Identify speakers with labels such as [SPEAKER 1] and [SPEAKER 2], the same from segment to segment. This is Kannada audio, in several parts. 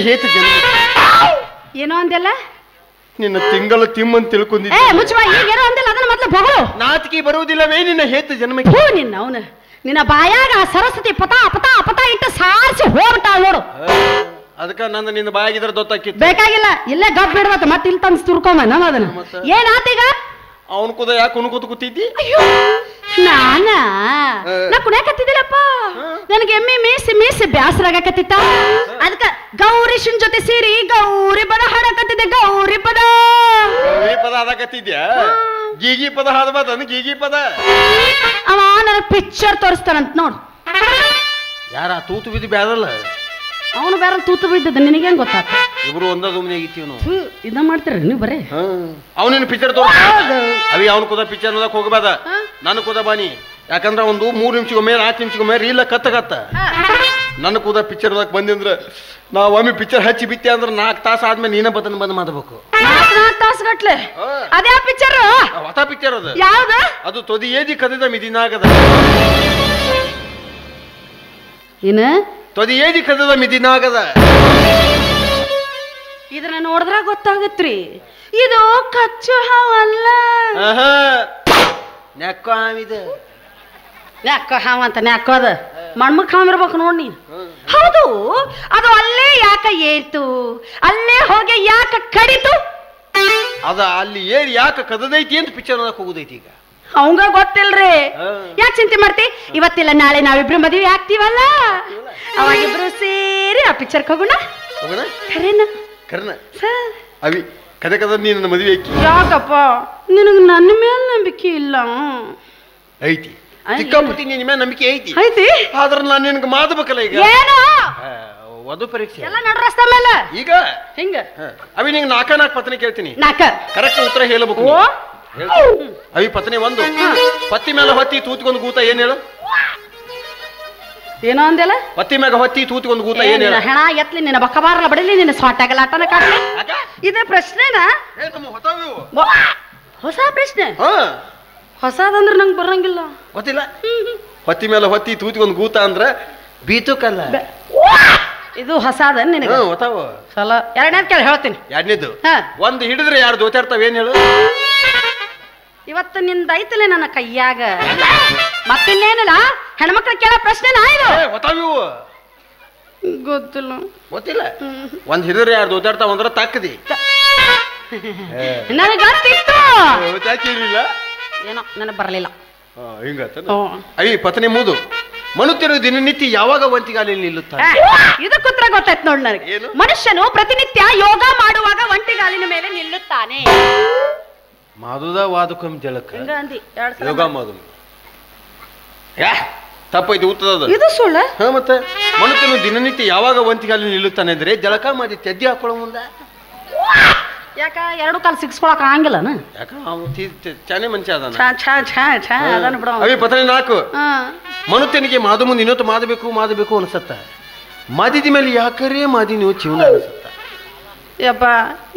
[SPEAKER 1] ಹೇತ ಜನ್ಮ.
[SPEAKER 2] ಏನೋ ಅಂದೆಲ್ಲ
[SPEAKER 1] ನಿನ್ನ ತಿಂಗಳ ತಿಮ್ಮಂತ ತಿಳ್ಕೊಂಡಿದ್ದೆ.
[SPEAKER 2] ಮುಚ್ಚುವ ಈಗೇನೋ ಅಂದೆಲ್ಲ ಅದನ್ನ ಮೊದಲು ಬಗಳು.
[SPEAKER 1] ನಾಚಿಕೆ ಬರುವುದಿಲ್ಲವೇ ನಿನ್ನ ಹೇತ ಜನ್ಮಕ್ಕೆ?
[SPEAKER 2] ಹೂ ನಿನ್ನ ಅವನು ನಿನ್ನ ಬಾಯಾಗ ಸರಸ್ವತಿ ಪತಾ ಪತಾ ಪತಾ ಇಟ್ಟು ಸಾರಿಸಿ ಹೋಗ್ಬಿಟ್ಟಾಳ ನೋಡು.
[SPEAKER 1] ಅದಕ್ಕ ನಂದು ನಿನ್ನ ಬಾಯಾಗಿದ್ರೆ ದೊತ್ತಾಕಿತ್ತು.
[SPEAKER 2] ಬೇಕಾಗಿಲ್ಲ ಇಲ್ಲೇ ಗಪ್ ಬಿಡ್ಬೇಕು ಮತ್ತೆ ಇಲ್ಲಿ ತಂದು ತುರ್ಕೊಂಬ ನಮ್ಮ ಅದನ್ನ. ಏನಾತೀಗ
[SPEAKER 1] ಅವನು ಕೂದ ಯಾಕೆ ಕುಣ್ಕೋತ ಕೂತಿದ್ದಿ?
[SPEAKER 2] ನಾ ಕುಣ್ಯಾಕತ್ತಿದ್ದಿಲ್ಲಪ್ಪ. ನನಗೆ ಎಮ್ಮೆ ಮೇಸಿ ಮೇಸಿ ಬ್ಯಾಸರಾಗಕತ್ತಿತ್ತ. ಅದಕ್ಕ ಗೌರೀಶನ್ ಜೊತೆ ಸೇರಿ ಗೌರಿ ಪದ ಹಾಡಕತ್ತಿದ್ದೆ. ಗೌರಿ ಪದ
[SPEAKER 1] ಹಾಡಕತ್ತಿದ್ಯಾ? ಗೀಗಿ ಪದ ಹಾಡಬಾರ್ದು ಅಂದ್ ಗೀಗಿ ಪದ.
[SPEAKER 2] ಅವ ನನಗೆ ಪಿಕ್ಚರ್ ತೋರಿಸ್ತಾನಂತ ನೋಡು.
[SPEAKER 1] ಯಾರ ತೂತು ಬಿದ್ದು ಬ್ಯಾರಲ್ಲ?
[SPEAKER 2] ಅವನು ಬೇರೆ ತೂತು ಬಿದ್ದದ ನಿನಗೆ ಹೆಂಗ್ ಗೊತ್ತಾತ?
[SPEAKER 1] ಇಬ್ರು ಒಂದ ದುಮ್ನೆ ಆಗಿತ್ತೀವಿ ನಾವು.
[SPEAKER 2] ಇದ ಮಾಡ್ತೀರಿ ನೀವು ಬರೇ.
[SPEAKER 1] ಅವನಿನ ಪಿಕ್ಚರ್ ತೋರಿಸ ಅವಿ ಅವನು ಕೂದ ಪಿಕ್ಚರ್ ನೋಡಕ್ ಹೋಗಬೇಡ. ನಾನು ಕೂದ ಬಾನಿ. ಯಾಕಂದ್ರೆ ಒಂದು 3 ನಿಮಿಷಗೊಮ್ಮೆ 4 ನಿಮಿಷಗೊಮ್ಮೆ ರೀಲ ಕತ್ತ ನನ್ನ ಕೂದ ಪಿಕ್ಚರ್ ನೋಡಕ್ ಬಂದಿಂದ್ರ ನಾವು ಒಮ್ಮೆ ಪಿಕ್ಚರ್ ಹಚ್ಚಿ ಬಿತ್ತೆ ಅಂದ್ರೆ 4 ತಾಸು ಆದ್ಮೇಲೆ ನೀನ ಬದನ್ ಬಂದ್ ಮಾಡಬೇಕು.
[SPEAKER 2] 4 ತಾಸು ಗಟ್ಲೆ ಅದೇ ಪಿಕ್ಚರ್.
[SPEAKER 1] ಹೊಸ ಪಿಕ್ಚರ್ ಅದು.
[SPEAKER 2] ಯಾವ್ದು?
[SPEAKER 1] ಅದು ತೊದಿ ಏದಿ ಕದಿದ ಮಿದಿನಾಗದ.
[SPEAKER 2] ಏನ
[SPEAKER 1] ತೊದಿ ಏದಿ ಕದಿದ ಮಿದಿನಾಗದ.
[SPEAKER 2] ಇದನ್ನ ನೋಡಿದ್ರ ಗೊತ್ತಾಗತ್ರಿ ಇದು ಕಚ್ಚು ಹಾವಲ್ಲ.
[SPEAKER 1] ನೆಕ್ಕ ಹಾವಿದೆ.
[SPEAKER 2] ನೆಕ್ಕ ಹಾವ ಅಂತ ನೆಕ್ಕೋದ ಮಣ್ಮಕ್ ಹಾವಿರ್ಬೇಕು ನೋಡಿ ನೀನು. ಹೌದು ಅದು ಅಲ್ಲೇ ಯಾಕೆ ಏತು? ಅಲ್ಲೇ ಹೋಗಿ ಯಾಕೆ ಕಡಿತು?
[SPEAKER 1] ಅದ ಅಲ್ಲಿ ಏರಿ ಯಾಕೆ ಕದದೈತಿ ಅಂತ ಪಿಕ್ಚರ್ ನೋಡಕ್ ಹೋಗುದೈತಿ. ಈಗ
[SPEAKER 2] ಅವಂಗ ಗೊತ್ತಿಲ್ರಿ. ಯಾಕೆ ಚಿಂತೆ ಮಾಡ್ತಿ? ಇವತ್ತಿಲ್ಲ ನಾಳೆ ನಾವಿಬ್ರು ಮದುವೆ ಆಗ್ತೀವಲ್ಲ, ಅವಾಗಿಬ್ರು ಸೇರಿ ಆ ಪಿಕ್ಚರ್ಗೆ ಹೋಗೋಣ.
[SPEAKER 1] ಕರ್ನ ಅವಿ ಕದೆ ಕದ ನೀ ನನ್ನ ಮದುವೆ ಐತಿ.
[SPEAKER 2] ಯಾಕಪ್ಪ ನಿನಗೆ ನನ್ನ ಮೇಲೆ ನಂಬಿಕೆ ಇಲ್ಲ?
[SPEAKER 1] ಐತಿ ಚಿಕ್ಕಪ್ಪತಿ ನಿನ್ನ ಮೇಲೆ ನಂಬಿಕೆ ಐತಿ.
[SPEAKER 2] ಐತಿ
[SPEAKER 1] ಆದ್ರೆ ನಾನು ನಿನಗೆ ಮಾಡಬೇಕಲ್ಲ ಈಗ.
[SPEAKER 2] ಏನು
[SPEAKER 1] ವಧು ಪರೀಕ್ಷೆ
[SPEAKER 2] ಎಲ್ಲ ನಡು ರಸ್ತೆ ಮೇಲೆ
[SPEAKER 1] ಈಗ
[SPEAKER 2] ಹಿಂಗ
[SPEAKER 1] ಅವಿ ನಿಂಗೆ 4 ಪತ್ನಿ ಕೇಳ್ತೀನಿ.
[SPEAKER 2] 4
[SPEAKER 1] ಕರೆಕ್ಟ್ ಉತ್ತರ ಹೇಳಬೇಕು. ಅವಿ ಪತ್ನಿ 1 ಪತ್ತಿ ಮೇಲೆ ಹೊತ್ತಿ ತೂತ್ಕೊಂಡ್ ಗೂತ ಏನ್ ಹೇಳು?
[SPEAKER 2] ಏನೋ ಅಂದೆಲ್ಲ
[SPEAKER 1] ಪತ್ತಿ ಮ್ಯಾಗ ಹೊತ್ತಿ ತೂತ್ಕೊಂಡ್ ಗೂತ ಏನ್ ಹೇಳು?
[SPEAKER 2] ಹೆಣ ಎತ್ಲಿ ನಿನ್ನ ಬಕ್ಕ ಬಾರಲ್ಲ ಬಡಲಿ ನಿನ್ನ ಸ್ವಾಟಾಗಲ್ಲ ಆಟನ ಕಾಟ್ಲಿ. ಇದೇ ಪ್ರಶ್ನೆನಾ? ಹೊಸ ಪ್ರಶ್ನೆ. ಹೊಸದಂದ್ರೆ ನಂಗೆ ಬರಂಗಿಲ್ಲ.
[SPEAKER 1] ಗೊತ್ತಿಲ್ಲ. ಹೊತ್ತಿ ಮೇಲೆ ಹೊತ್ತಿ ತೂತ್ಕೊಂಡ್ ಗೂತ ಅಂದ್ರ ಬೀತುಕಲ್ಲ.
[SPEAKER 2] ಇದು ಹೊಸದ ನಿನಗೆ? ಸಲ ಎರಡನೇದು ಕೇಳಿ ಹೇಳ್ತೀನಿ.
[SPEAKER 1] ಎರಡನೇದು ಒಂದು ಹಿಡಿದ್ರೆ 2 ದೋತಾಡ್ತಾವ ಏನ್ ಹೇಳು?
[SPEAKER 2] ಇವತ್ತು ನಿಂದ ಐತಲೆ ನನ್ನ ಕೈಯಾಗ. ಮತ್ತಿನ್ನೇನಿಲ್ಲ ಹೆಣ್ಮಕ್ಳು ಕೇಳೋ ಪ್ರಶ್ನೆನಾ ಇದು? ಗೊತ್ತಿಲ್ಲ.
[SPEAKER 1] ಗೊತ್ತಿಲ್ಲ. ಒಂದ್ ಹಿಡಿದ್ರೆ 2 ದೋತಾಡ್ತಾವ ಅಂದ್ರ ತಕ್ಕದಿ.
[SPEAKER 2] ನನಗೆ ಗೊತ್ತಿತ್ತು. ಏನೋ ನನಗೆ ಬರಲಿಲ್ಲ.
[SPEAKER 1] ಹಿಂಗತ್ತ ಅವಿ ಪತ್ನಿ 3 ಮನುಷ್ಯರು ದಿನನಿತ್ಯ ಯಾವಾಗ ಒಂಟಿಗಾಲಿ ನಿಲ್ಲುತ್ತಾರೆ?
[SPEAKER 2] ಇದಕ್ಕೆ ಉತ್ತರ ಗೊತ್ತಾಯ್ತು ನೋಡಿ ನನಗೆ. ಮನುಷ್ಯನು ಪ್ರತಿನಿತ್ಯ ಯೋಗ ಮಾಡುವಾಗ ಒಂಟಿಗಾಲಿನ ಮೇಲೆ ನಿಲ್ಲುತ್ತಾನೆ.
[SPEAKER 1] ಮಾದುದ ವಾದಕಂ ಜಲಕ ಯೋಗ ಮಾದು ತಪ್ಪೈತಿ ಉತ್ತದ.
[SPEAKER 2] ಇದು ಸುಳ್ಳ.
[SPEAKER 1] ಮತ್ತೆ ಮನುಷ್ಯನು ದಿನನಿತ್ಯ ಯಾವಾಗ ಒಂಟಿಗಾಲಿ ನಿಲ್ಲುತ್ತಾನೆ ಅಂದ್ರೆ ಜಲಕ ಮಾಡಿ ತೆಜ್ಜಿ ಹಾಕೊಳ್ಳೋ ಮುಂದ.
[SPEAKER 2] ಯಾಕ 2 ಕಾಲು ಸಿಕ್ಸ್ಕೊಳಕ್ ಆಗಂಗಿಲ್ಲ?
[SPEAKER 1] ಯಾಕ ಚಾನೆ ಮನುಷ್ಯ ಅದಾನ.
[SPEAKER 2] ಅವಿ
[SPEAKER 1] ಪತ್ನಿ 4 ಮನುಷ್ಯನಿಗೆ ಮಾದು ಮುಂದೆ ಇನ್ನೊತ್ತು ಮಾದಬೇಕು ಅನ್ಸತ್ತ. ಮಾದಿದ ಮೇಲೆ ಯಾಕರೇ ಮಾದಿ ನೀವು ಜೀವನ ಅನ್ಸತ್ತ.
[SPEAKER 2] ಯಪ್ಪ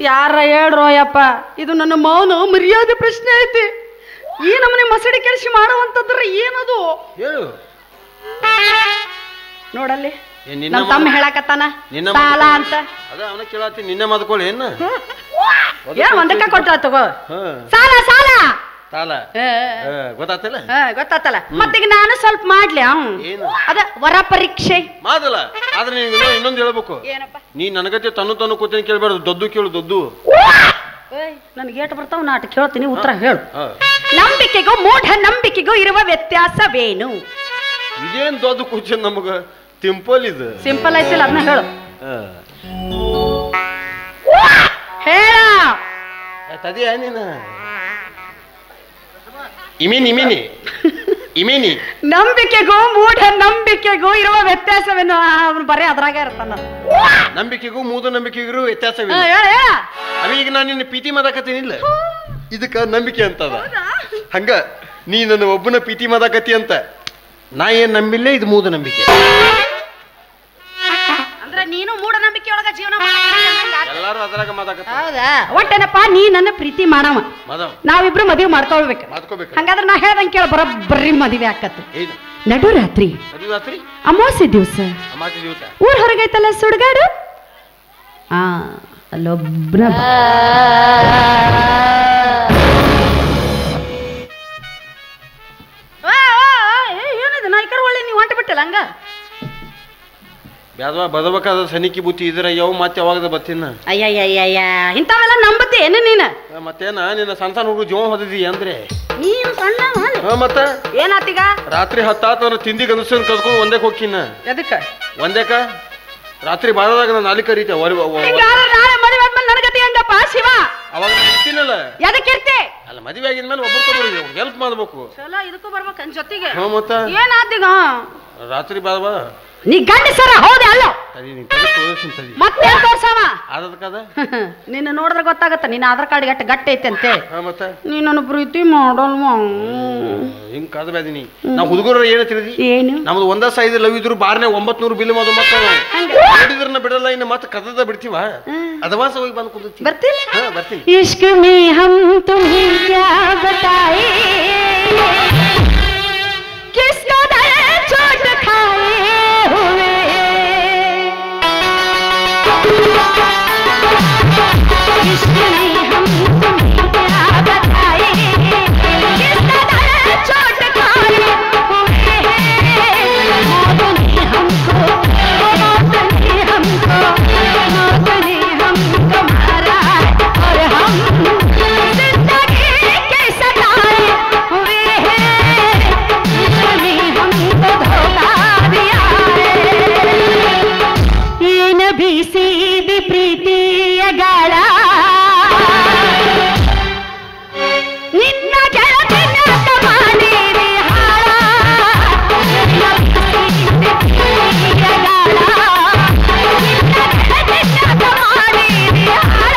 [SPEAKER 2] ಯಾರ ಹೇಳ್ರೋ ಯಪ್ಪ, ಇದು ನನ್ನ ಮೌನ ಮರ್ಯಾದೆ ಪ್ರಶ್ನೆ ಐತಿ. ಈ ನಮ್ಮನೆ ಮಸಡಿ ಕೆಲಸ ಮಾಡುವಂತದ್ರ ಏನದು
[SPEAKER 1] ಹೇಳು
[SPEAKER 2] ನೋಡಲ್ಲಿ. ನಮ್ಮ ತಮ್ಮ ಹೇಳಕತ್ತಾನ ಸಾಲ ಅಂತ.
[SPEAKER 1] ಅದ ಅವನ ಕೇಳತ್ತಿ ನಿನ್ನೆ ಮಾದ್ಕೊಳ್ಳಿ ಏನ
[SPEAKER 2] ಒಂದಕ್ಕ ಕೊಟ್ಟ ತಗೋ ಸಾಲ ಸಾಲ
[SPEAKER 1] ಸಾಲ ಗೊತ್ತಾತಲ್ಲ?
[SPEAKER 2] ಗೊತ್ತಾತಲ್ಲ. ಮತ್ತೀಗ ನಾನು ಸ್ವಲ್ಪ ಮಾಡ್ಲಿ ಅದ ವರ ಪರೀಕ್ಷೆ
[SPEAKER 1] ಮಾಡಲ್ಲ. ಆದ್ರೆ ನೀನು ಇನ್ನೊಂದು ಹೇಳ್ಬೇಕು. ನೀ ನನಗತ್ತೆ ತನ್ನು ಕೂತೇನೆ ಕೇಳ್ಬಾರ್ದು. ದೊಡ್ಡು ಕೇಳು ದೊಡ್ಡು.
[SPEAKER 2] ನನ್ಗೆ ಏಟು ಬರ್ತಾವ ನಾಟ ಕೇಳ್ತೀನಿ ಉತ್ತರ ಹೇಳು. ನಂಬಿಕೆಗೂ ಮೂಢ ನಂಬಿಕೆಗೂ ಇರುವ ವ್ಯತ್ಯಾಸವೇನು?
[SPEAKER 1] ಇದೇನ್ ದೊಡ್ಡ ಕ್ವಶನ್ ನಮಗ. ಸಿಂಪಲ್ ಇದು.
[SPEAKER 2] ಸಿಂಪಲ್ ಐತಿಲ್ಲ ಅದನ್ನ ಹೇಳು. ಹೇಳ
[SPEAKER 1] ತದಿಯ ನೀನ ಇಮಿನಿ
[SPEAKER 2] ನಂಬಿಕೆಗೂ ಮೂಢ ನಂಬಿಕೆಗೂ ಇರುವ ವ್ಯತ್ಯಾಸವೇನು? ಅವನು ಬರೀ ಅದ್ರಾಗ ಇರ್ತಾನ.
[SPEAKER 1] ನಂಬಿಕೆಗೂ ಮೂಢ ನಂಬಿಕೆಗೂ ವ್ಯತ್ಯಾಸವೇನು? ಈಗ ನಾನು ನಿನ್ನ ಪ್ರೀತಿ ಮಾಡಕತ್ತೀನಿಲ್ಲ, ಇದಕ್ಕ ನಂಬಿಕೆ ಅಂತದ. ಹಂಗ ನೀ ನನ್ನ ಒಬ್ಬನ ಪ್ರೀತಿ ಮಾಡಕತ್ತಿ ಅಂತ ನಾ ಏನ್ ನಂಬಿಲ್ಲ. ಇದು ಮೂಢ ನಂಬಿಕೆ.
[SPEAKER 2] ಅಂದ್ರೆ ನೀನು ಮೂಢ ನಂಬಿಕೆ ಒಳಗ ಜೀವನ
[SPEAKER 1] ಎಲ್ಲಾರು ಅದ್ರಾಗ ಮಾತಾಡಕತ್ತಾರೆ.
[SPEAKER 2] ಹೌದಾ? ಒಟ್ಟೇನಪ್ಪ ನೀ ನನ್ನ ಪ್ರೀತಿ ಮಾಡವ, ನಾವಿಬ್ರು ಮದುವೆ ಮಾಡ್ಕೊಳ್ಬೇಕು. ಹಂಗಾದ್ರೆ ನಾ ಹೇಳ್ದಂಗೆ ಕೇಳ ಬರೋಬ್ಬರಿ ಮದುವೆ ಆಕತ್ತೆ. ನಡುರಾತ್ರಿ ಅಮಾವಾಸ್ಯೆ ದಿವಸ ಊರ್ ಹೊರಗೈತಲ್ಲ ಸುಡ್ಗಾಡು, ಅಲ್ಲೊಬ್ಬನ ಏನಿದೆ ನಾ ಈ ಕಡೆ ಒಳ್ಳೆ ನೀವು ಹೊಂಟ ಬಿಟ್ಟಿಲ್ಲ ಹಂಗ
[SPEAKER 1] ಬ್ಯಾದವಾ ಬದಬೇಕಾದ ಸನಿಕಿ ಬುತ್ತಿ ಇದ್ರ ಯಾವ ಮತ್ತೆ ಯಾವಾಗದ ಬತ್ತಿನ
[SPEAKER 2] ಅಯ್ಯಯ್ಯಯ್ಯ ಇಂಥವೆಲ್ಲ ನಂಬತ್ತಿ ಏನು ನೀನು
[SPEAKER 1] ಮತ್ತೇನ ನಿನ್ನ ಸಣ್ಣ ಸಣ್ಣ ಹುಡುಗ ಜೀವ ಹೊದಿದಿ ಅಂದ್ರೆ
[SPEAKER 2] ನೀನು ಸಣ್ಣ
[SPEAKER 1] ಮತ್ತ
[SPEAKER 2] ಏನಾತೀಗ
[SPEAKER 1] ರಾತ್ರಿ 10 ತಿಂದಿ ಗನಸನ್ ಕಲ್ಕೊಂಡು ಒಂದೇ ಹೋಗ್ಕಿನ
[SPEAKER 2] ಎದಕ್ಕೆ
[SPEAKER 1] ಒಂದೇಕ ರಾತ್ರಿ ಬಾರದಾಗ ನಾನು ನಾಲಿ ಕರೀತೆ
[SPEAKER 2] ನಾಳೆ ಮದುವೆ ಆದ್ಮೇಲೆ ನನಗತಿ ಹಂಗಪ್ಪ ಶಿವ
[SPEAKER 1] ಅವಾಗ ಇರ್ತೀನಲ್ಲ
[SPEAKER 2] ಎದಕ್ಕೆ ಇರ್ತಿ
[SPEAKER 1] ಅಲ್ಲ ಮದುವೆ ಆಗಿದ ಮೇಲೆ ಒಬ್ಬರು ಹೆಲ್ಪ್ ಮಾಡ್ಬೇಕು
[SPEAKER 2] ಚಲೋ ಇದಕ್ಕೂ ಬರ್ಬೇಕು ಅನ್ ಜೊತೆಗೆ
[SPEAKER 1] ಮತ್ತ
[SPEAKER 2] ಏನಾತೀಗ
[SPEAKER 1] ರಾತ್ರಿ ಬಾರವಾ
[SPEAKER 2] ನೀ ಗಂಡಸರ ಹೌದೇ ಅಲ್ಲ ಮತ್ತೆ ತೋರ್ಸವ
[SPEAKER 1] ಅದಕ್ಕದ
[SPEAKER 2] ನಿನ್ನ ನೋಡಿದ್ರೆ ಗೊತ್ತಾಗತ್ತ ನಿನ್ನ ಆಧಾರ್ ಕಾರ್ಡ್ ಗಟ್ಟಿ ಐತೆ ಅಂತೆ
[SPEAKER 1] ಮತ್ತೆ
[SPEAKER 2] ನೀ ನನ್ನ ಪ್ರೀತಿ ಮಾಡಲ್ವಾ
[SPEAKER 1] ಹಿಂಗ್ ಕಾದ ಬ್ಯಾದಿನಿ ನಾವು ಹುಡುಗರು ಏನು ತಿಳಿದಿ
[SPEAKER 2] ಏನು
[SPEAKER 1] ನಮ್ದು ಒಂದ ಸೈಜ್ ಲವ್ ಇದ್ರು ಬಾರ್ನೆ 900 ಬಿಲ್ ಮಾಡು ಮಕ್ಕಳು ನೋಡಿದ್ರನ್ನ ಬಿಡಲ್ಲ ಇನ್ನು ಮತ್ತೆ ಕದದ ಬಿಡ್ತೀವ ಅದವಾಸ ಹೋಗಿ ಬಂದು ಕುಂದಿರ್ತೀವಿ
[SPEAKER 2] ಬರ್ತಿಲ್ಲ
[SPEAKER 1] ಬರ್ತೀನಿ
[SPEAKER 2] ಇಷ್ಕ್ ಮೇ ಹಮ್ ತುಮ್ಹೆ ಕ್ಯಾ ಬತಾಯೆ ಕಿಸ್ಕೋ ದರ್ದ್ ಚೋಟ್ ಖಾಯೆ ಹುए इश्क में हम तुम्हें क्या बताए किसका दर्द चोट खाए हुए मौत ने हमको मारा और हम जिंदगी के सताए हुए इश्क में हमको धोखा दिया ये नबी सीधी प्रीतिಯ ಗಾಳ ನಿನ್ನ ಗೆಳತಿನ ಮಾಡಿರಿ ಹಾಳ ಪ್ರೀತಿಯ ಗಾಳ ನಿನ್ನ ಗೆಳತಿನ ಮಾಡಿರಿ ಹಾಳ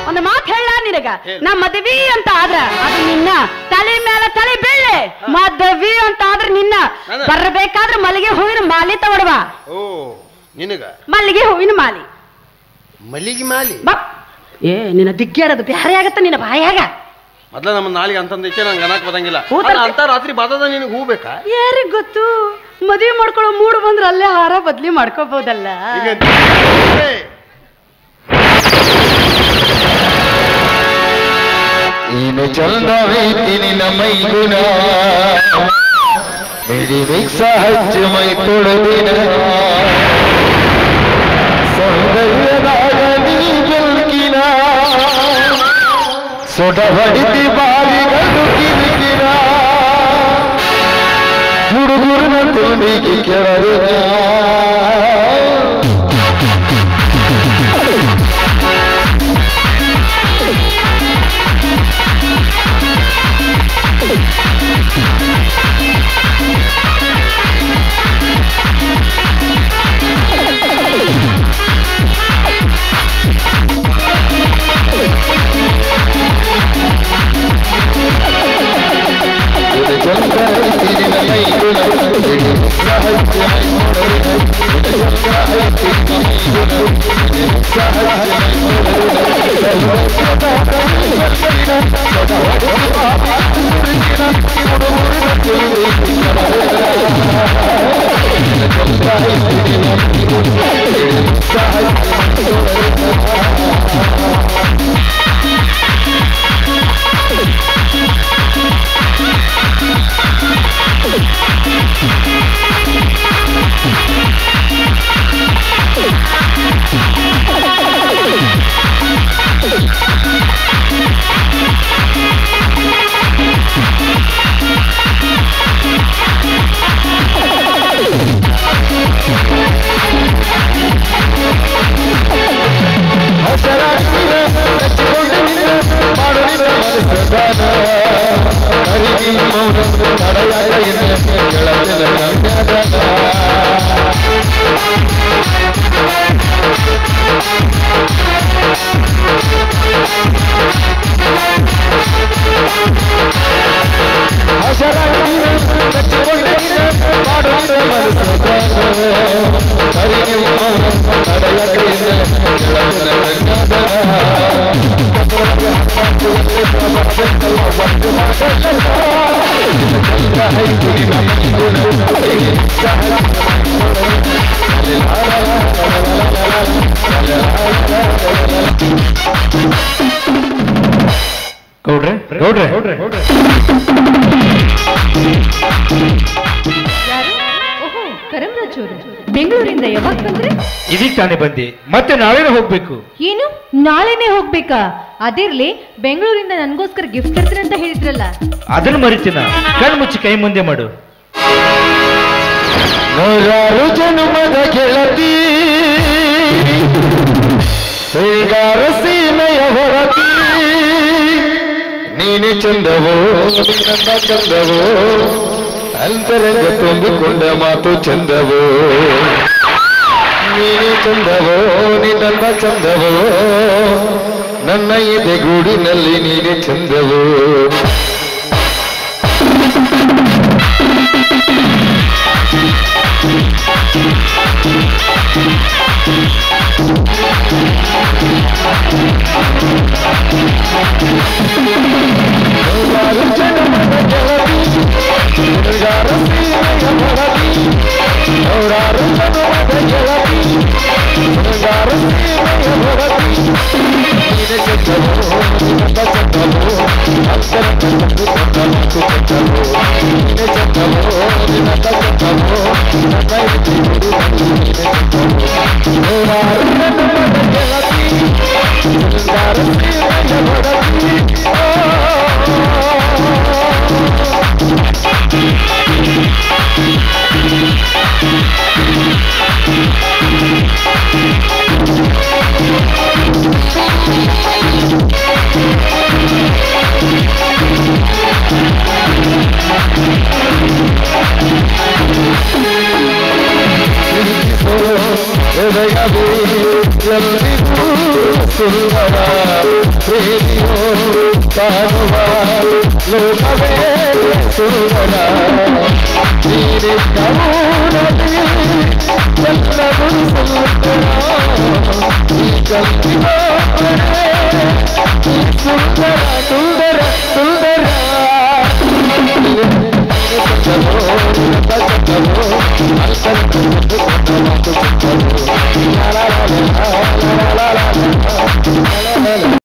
[SPEAKER 2] ಒಂದು ಮಾತು ಹೇಳ ನಿನಗ ನಾ ಮದ್ವಿ ಅಂತ ಆದ್ರ ಅದು ನಿನ್ನ ತಲೆ ಮೇಲೆ ತಲೆ ಬೀಳೆ ಮದ್ವಿ ಅಂತ ಆದ್ರ ನಿನ್ನ ಬರ್ಬೇಕಾದ್ರೆ ಮಲ್ಲಿಗೆ ಹೂವಿನ ಮಾಲಿ ತಗೊಡ್ವಾ
[SPEAKER 1] ಓ ನಿನಗ
[SPEAKER 2] ಮಲ್ಲಿಗೆ ಹೂವಿನ ಮಾಲಿ
[SPEAKER 1] ಮಲ್ಲಿಗೆ ಮಾಲಿ
[SPEAKER 2] ಏ ನಿನ್ನ ದಿಗ್ಗೇರದು ಬ್ಯಾರೆ ಆಗತ್ತ ನಿನ್ನ ಬಾಯಾಗ
[SPEAKER 1] ಮೊದ್ಲ ನಮ್ಮ ನಾಲಿಗೆ ಅಂತಂದೈತೆ ನಂಗೆ ಅನ್ನಕ್ ಬರಂಗಿಲ್ಲ ಅಂತ ರಾತ್ರಿ ಬಾದದ ನಿನಗೆ ಹೂ ಬೇಕಾ
[SPEAKER 2] ಯಾರಿಗ್ ಗೊತ್ತು ಮದುವೆ ಮಾಡ್ಕೊಳ್ಳೋ ಮೂಡ್ ಬಂದ್ರ ಅಲ್ಲೇ ಹಾರ ಬದ್ಲಿ ಮಾಡ್ಕೋಬಹುದಲ್ಲ
[SPEAKER 3] ನೀನು ಚಂದವೈತಿ ನಿನ್ನ ಮೈಗುಣ ಮೇರಿ ಮಿಕ್ಸ ಹಚ್ಚ ಮೈ ಕೊಡದಿನ ಸೌಂದರ್ಯದಾಗ ನೀ ಬೆಲ್ಕಿನ ಸೊಟ ಹೊಡಿತಿ ಬಾವಿಗಳು ಕಿರಿಕಿರ ಹುಡುಗರನ್ನ ತುಂಬಿಗೆ ಕೆಳಗಿನ ಗೌಡ್ರೆ ಗೌಡ್ರೆ
[SPEAKER 4] ಕರಂರಾಜ್ ಬೆಂಗಳೂರಿಂದ ಯಾವಾಗ ಬಂದ್ರೆ?
[SPEAKER 3] ಇದೀಗ ತಾನೇ ಬಂದೆ, ಮತ್ತೆ ನಾಳೆನೇ ಹೋಗ್ಬೇಕು.
[SPEAKER 4] ಏನು ನಾಳೆನೆ ಹೋಗ್ಬೇಕಾ? ಅದಿರ್ಲಿ, ಬೆಂಗಳೂರಿಂದ ನನ್ಗೋಸ್ಕರ ಗಿಫ್ಟ್ ತರ್ತೀನಿ ಅಂತ ಹೇಳಿದ್ರಲ್ಲ, ಅದನ್ನು
[SPEAKER 3] ಮರಿತೀನ? ಕಣ್ ಮುಚ್ಚಿ ಕೈ ಮುಂದೆ ಮಾಡು. ನೂರಾರು ಜನ್ಮದ ಗೆಳತಿ ಶ್ರೀಗಾರ ಸೀಮೆಯ ಹೊರತಿ, ನೀನೆ ಚಂದವೋ ನಿನ್ನ ಚಂದವೋ, ಅಂತರಂಗ ತುಂಬಿಕೊಂಡ ಮಾತು ಚಂದವೋ, ನೀನೆ ಚಂದವೋ ನಿನ್ನ ಚಂದವೋ, ನನ್ನ ಎದೆಗೂಡಿನಲ್ಲಿ ನೀನೆ ಚಂದವೋ. ಸುಂದರ